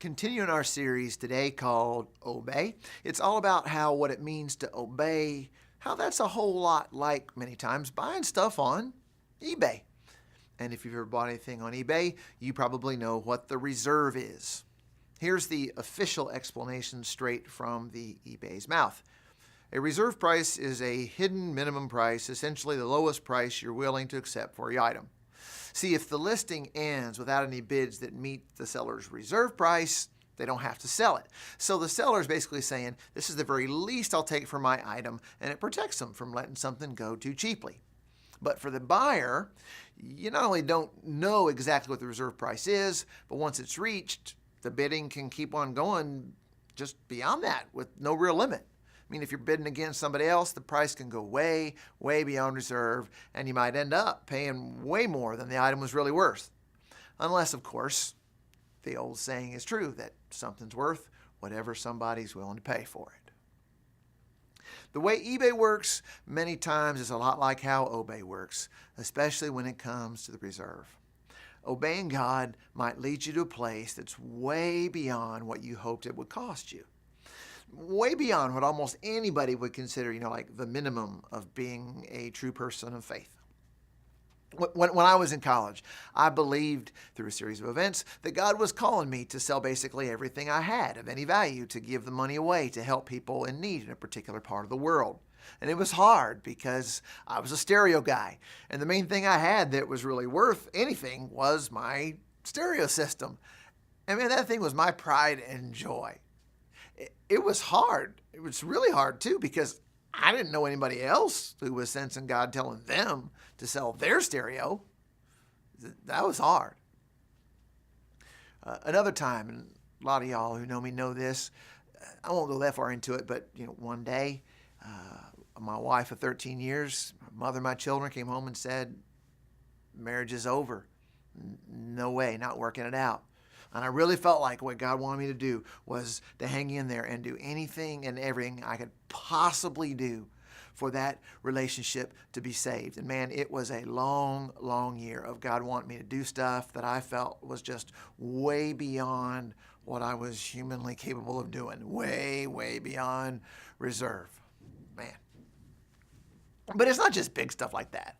Continuing our series today called Obey. It's all about how what it means to obey, how that's a whole lot like many times buying stuff on eBay. And if you've ever bought anything on eBay, you probably know what the reserve is. Here's the official explanation straight from the eBay's mouth. A reserve price is a hidden minimum price, essentially the lowest price you're willing to accept for your item. See, if the listing ends without any bids that meet the seller's reserve price, they don't have to sell it. So the seller is basically saying, this is the very least I'll take for my item, and it protects them from letting something go too cheaply. But for the buyer, you not only don't know exactly what the reserve price is, but once it's reached, the bidding can keep on going just beyond that with no real limit. I mean, if you're bidding against somebody else, the price can go way, way beyond reserve, and you might end up paying way more than the item was really worth. Unless, of course, the old saying is true that something's worth whatever somebody's willing to pay for it. The way eBay works many times is a lot like how Obey works, especially when it comes to the reserve. Obeying God might lead you to a place that's way beyond what you hoped it would cost you. Way beyond what almost anybody would consider, like the minimum of being a true person of faith. When I was in college, I believed through a series of events that God was calling me to sell basically everything I had of any value, to give the money away to help people in need in a particular part of the world. And it was hard because I was a stereo guy. And the main thing I had that was really worth anything was my stereo system. And man, that thing was my pride and joy. It was hard. It was really hard too, because I didn't know anybody else who was sensing God telling them to sell their stereo. That was hard. Another time, and a lot of y'all who know me know this, I won't go that far into it, but one day, my wife of 13 years, mother of my children, came home and said, marriage is over. No way, not working it out. And I really felt like what God wanted me to do was to hang in there and do anything and everything I could possibly do for that relationship to be saved. And man, it was a long, long year of God wanting me to do stuff that I felt was just way beyond what I was humanly capable of doing. Way, way beyond reserve. Man. But it's not just big stuff like that.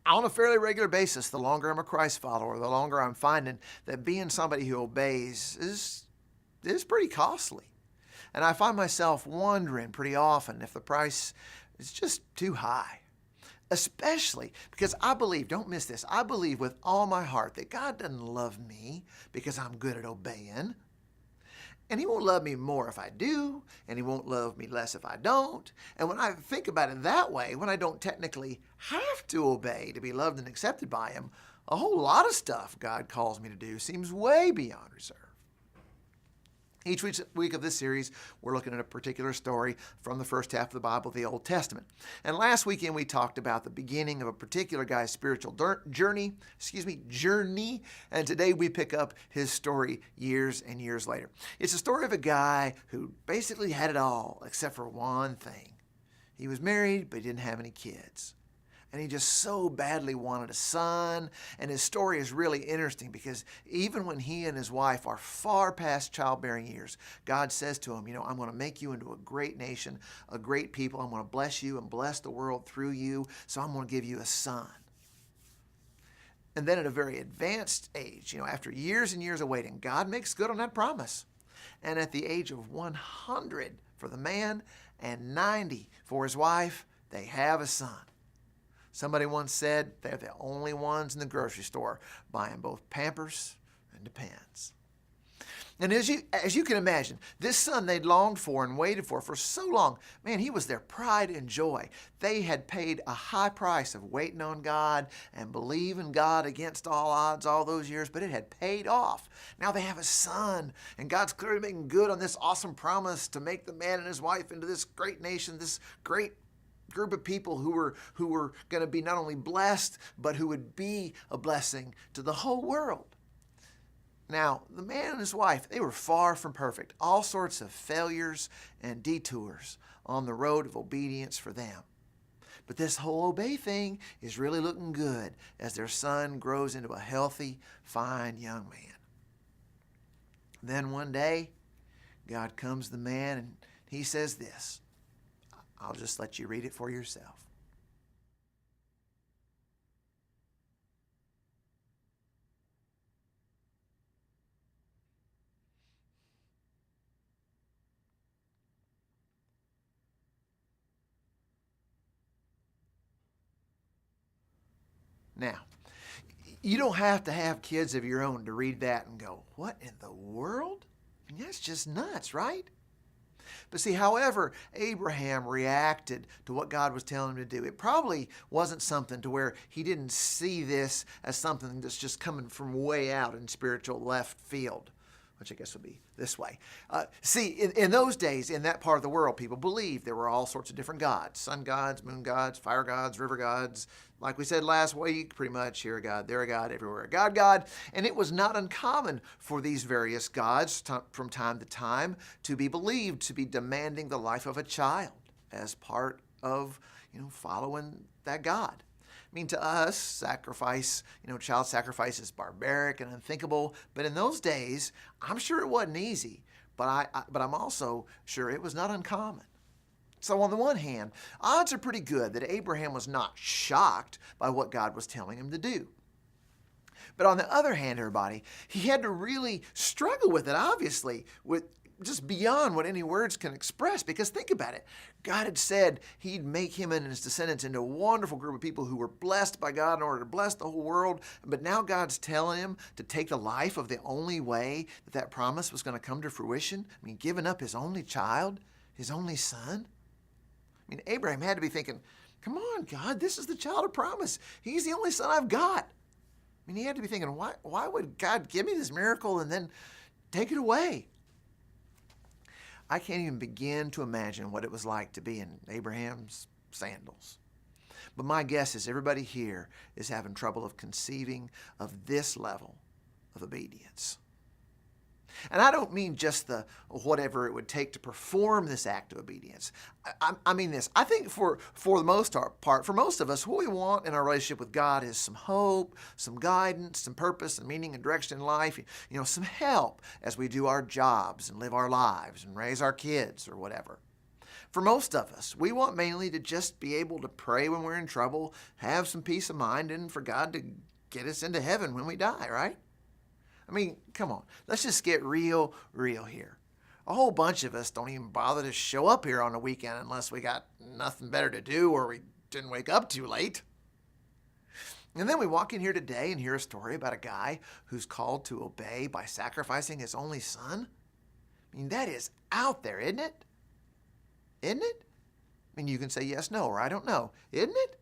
On a fairly regular basis, the longer I'm a Christ follower, the longer I'm finding that being somebody who obeys is pretty costly. And I find myself wondering pretty often if the price is just too high. Especially because I believe, don't miss this, I believe with all my heart that God doesn't love me because I'm good at obeying. And he won't love me more if I do, and he won't love me less if I don't. And when I think about it that way, when I don't technically have to obey to be loved and accepted by him, a whole lot of stuff God calls me to do seems way beyond reserve. Each week of this series, we're looking at a particular story from the first half of the Bible, the Old Testament. And last weekend, we talked about the beginning of a particular guy's spiritual journey. And today we pick up his story years and years later. It's a story of a guy who basically had it all except for one thing. He was married, but he didn't have any kids. And he just so badly wanted a son. And his story is really interesting because even when he and his wife are far past childbearing years, God says to him, I'm going to make you into a great nation, a great people. I'm going to bless you and bless the world through you. So I'm going to give you a son. And then at a very advanced age, after years and years of waiting, God makes good on that promise. And at the age of 100 for the man and 90 for his wife, they have a son. Somebody once said they're the only ones in the grocery store buying both Pampers and Depends. And as you can imagine, this son they'd longed for and waited for so long, man, he was their pride and joy. They had paid a high price of waiting on God and believing God against all odds all those years, but it had paid off. Now they have a son, and God's clearly making good on this awesome promise to make the man and his wife into this great nation, this great group of people who were going to be not only blessed, but who would be a blessing to the whole world. Now, the man and his wife, they were far from perfect. All sorts of failures and detours on the road of obedience for them. But this whole obey thing is really looking good as their son grows into a healthy, fine young man. Then one day, God comes to the man and he says this. I'll just let you read it for yourself. Now, you don't have to have kids of your own to read that and go, what in the world? That's just nuts, right? But see, however Abraham reacted to what God was telling him to do, it probably wasn't something to where he didn't see this as something that's just coming from way out in spiritual left field, which I guess would be this way. See, in those days, in that part of the world, people believed there were all sorts of different gods: sun gods, moon gods, fire gods, river gods. Like we said last week, pretty much here a god, there a god, everywhere a god, God. And it was not uncommon for these various gods from time to time to be believed to be demanding the life of a child as part of, following that god. I mean, to us, sacrifice, child sacrifice is barbaric and unthinkable. But in those days, I'm sure it wasn't easy. But I'm also sure it was not uncommon. So on the one hand, odds are pretty good that Abraham was not shocked by what God was telling him to do. But on the other hand, everybody, he had to really struggle with it, obviously, with just beyond what any words can express. Because think about it. God had said he'd make him and his descendants into a wonderful group of people who were blessed by God in order to bless the whole world. But now God's telling him to take the life of the only way that promise was going to come to fruition. I mean, giving up his only child, his only son. I mean, Abraham had to be thinking, come on, God, this is the child of promise. He's the only son I've got. I mean, he had to be thinking, why would God give me this miracle and then take it away? I can't even begin to imagine what it was like to be in Abraham's sandals. But my guess is everybody here is having trouble of conceiving of this level of obedience. And I don't mean just the whatever it would take to perform this act of obedience. I mean this. I think for the most part, for most of us, what we want in our relationship with God is some hope, some guidance, some purpose and meaning and direction in life, some help as we do our jobs and live our lives and raise our kids or whatever. For most of us, we want mainly to just be able to pray when we're in trouble, have some peace of mind, and for God to get us into heaven when we die, right? I mean, come on. Let's just get real here. A whole bunch of us don't even bother to show up here on the weekend unless we got nothing better to do or we didn't wake up too late. And then we walk in here today and hear a story about a guy who's called to obey by sacrificing his only son. I mean, that is out there, isn't it? Isn't it? I mean, you can say yes, no, or I don't know. Isn't it?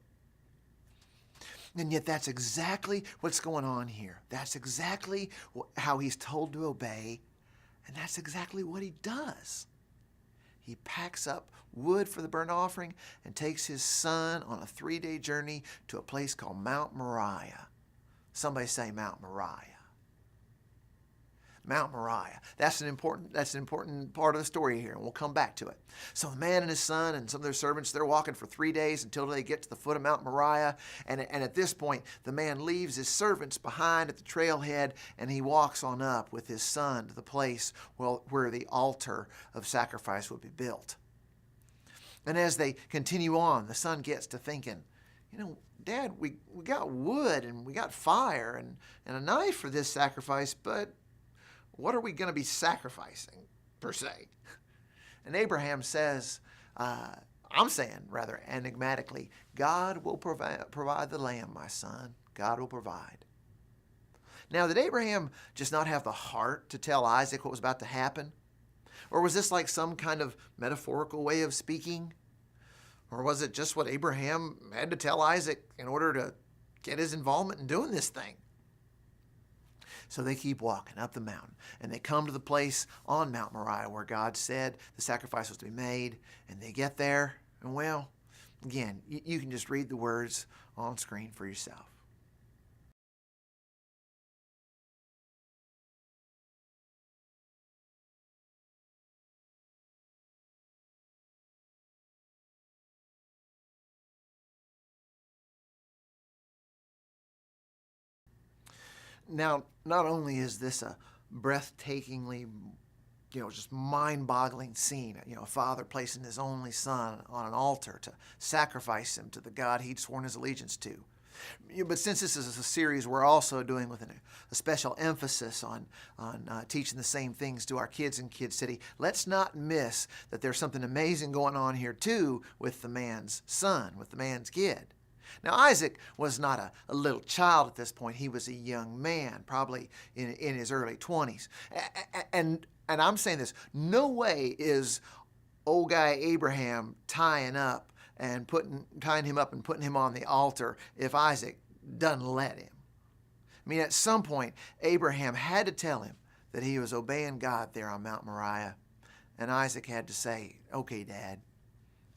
And yet that's exactly what's going on here. That's exactly how he's told to obey, and that's exactly what he does. He packs up wood for the burnt offering and takes his son on a 3-day journey to a place called Mount Moriah. Somebody say Mount Moriah. Mount Moriah. That's an important part of the story here, and we'll come back to it. So the man and his son and some of their servants, they're walking for 3 days until they get to the foot of Mount Moriah. And at this point, the man leaves his servants behind at the trailhead, and he walks on up with his son to the place where the altar of sacrifice would be built. And as they continue on, the son gets to thinking, Dad, we got wood and we got fire and a knife for this sacrifice, but what are we going to be sacrificing, per se? And Abraham says, I'm saying rather enigmatically, God will provide the lamb, my son. God will provide. Now, did Abraham just not have the heart to tell Isaac what was about to happen? Or was this like some kind of metaphorical way of speaking? Or was it just what Abraham had to tell Isaac in order to get his involvement in doing this thing? So they keep walking up the mountain, and they come to the place on Mount Moriah where God said the sacrifice was to be made, and they get there, and well, again, you can just read the words on screen for yourself. Now, not only is this a breathtakingly, just mind-boggling scene. A father placing his only son on an altar to sacrifice him to the God he'd sworn his allegiance to. But since this is a series we're also doing with a special emphasis on teaching the same things to our kids in Kid City, let's not miss that there's something amazing going on here too with the man's son, with the man's kid. Now, Isaac was not a little child at this point. He was a young man, probably in his early 20s. And I'm saying this, no way is old guy Abraham tying him up and putting him on the altar if Isaac doesn't let him. I mean, at some point, Abraham had to tell him that he was obeying God there on Mount Moriah. And Isaac had to say, okay, Dad,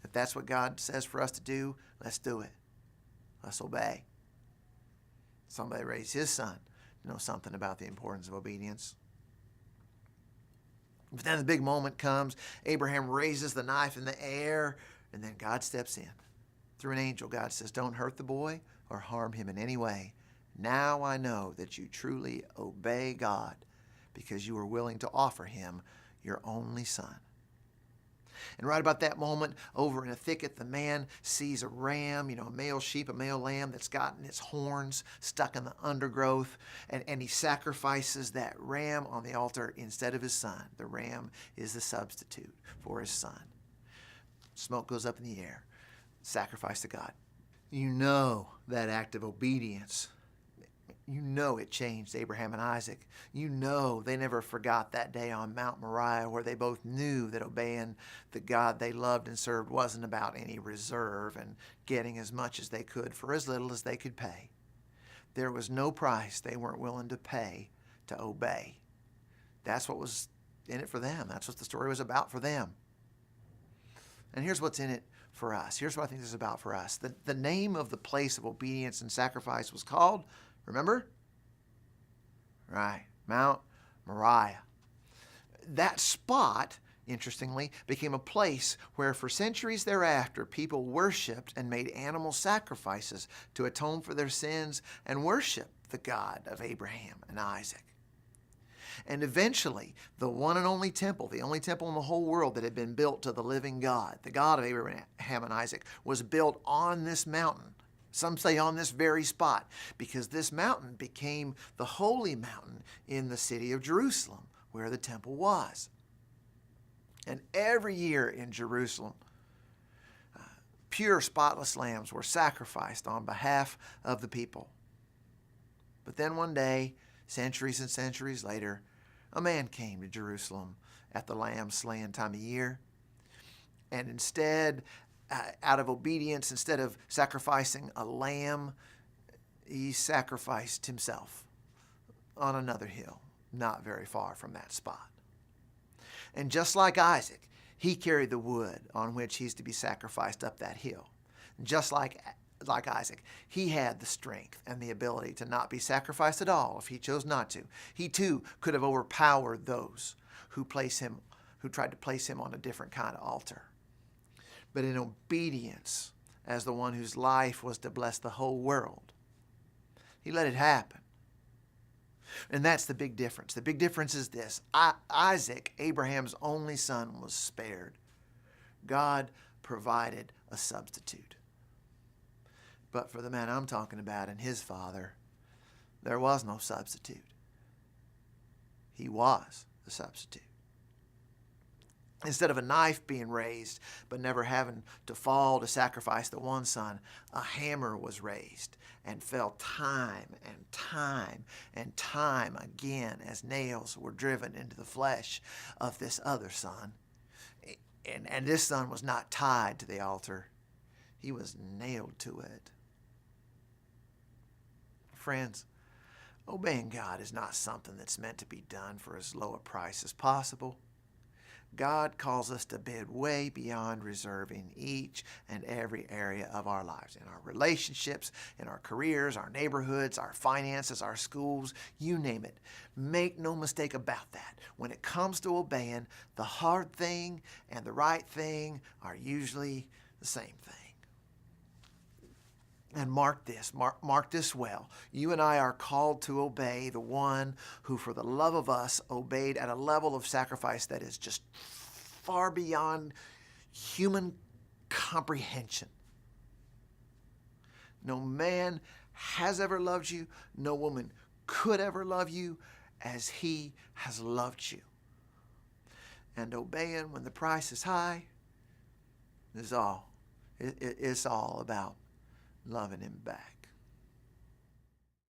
if that's what God says for us to do, let's do it. Let's obey. Somebody raised his son to know something about the importance of obedience. But then the big moment comes. Abraham raises the knife in the air, and then God steps in. Through an angel, God says, don't hurt the boy or harm him in any way. Now I know that you truly obey God because you are willing to offer him your only son. And right about that moment, over in a thicket, the man sees a ram, a male sheep, a male lamb that's gotten its horns stuck in the undergrowth, and he sacrifices that ram on the altar instead of his son. The ram is the substitute for his son. Smoke goes up in the air. Sacrifice to God. That act of obedience, it changed Abraham and Isaac. They never forgot that day on Mount Moriah where they both knew that obeying the God they loved and served wasn't about any reserve and getting as much as they could for as little as they could pay. There was no price they weren't willing to pay to obey. That's what was in it for them. That's what the story was about for them. And here's what's in it for us. Here's what I think this is about for us. The name of the place of obedience and sacrifice was called, remember? Right, Mount Moriah. That spot, interestingly, became a place where for centuries thereafter people worshipped and made animal sacrifices to atone for their sins and worship the God of Abraham and Isaac. And eventually, the one and only temple, the only temple in the whole world that had been built to the living God, the God of Abraham and Isaac, was built on this mountain. Some say on this very spot, because this mountain became the holy mountain in the city of Jerusalem, where the temple was. And every year in Jerusalem, pure, spotless lambs were sacrificed on behalf of the people. But then one day, centuries and centuries later, a man came to Jerusalem at the lamb slaying time of year. And instead, out of obedience, instead of sacrificing a lamb, he sacrificed himself on another hill, not very far from that spot. And just like Isaac, he carried the wood on which he's to be sacrificed up that hill. Just like Isaac, he had the strength and the ability to not be sacrificed at all if he chose not to. He too could have overpowered those who tried to place him on a different kind of altar. But in obedience, as the one whose life was to bless the whole world, he let it happen. And that's the big difference. The big difference is this. Isaac, Abraham's only son, was spared. God provided a substitute. But for the man I'm talking about and his father, there was no substitute. He was the substitute. Instead of a knife being raised, but never having to fall to sacrifice the one son, a hammer was raised and fell time and time and time again as nails were driven into the flesh of this other son. And this son was not tied to the altar. He was nailed to it. Friends, obeying God is not something that's meant to be done for as low a price as possible. God calls us to bid way beyond reserving each and every area of our lives, in our relationships, in our careers, our neighborhoods, our finances, our schools, you name it. Make no mistake about that. When it comes to obeying, the hard thing and the right thing are usually the same thing. And mark this, mark this well. You and I are called to obey the one who, for the love of us, obeyed at a level of sacrifice that is just far beyond human comprehension. No man has ever loved you. No woman could ever love you as he has loved you. And obeying when the price is high is all. It's all about loving him back.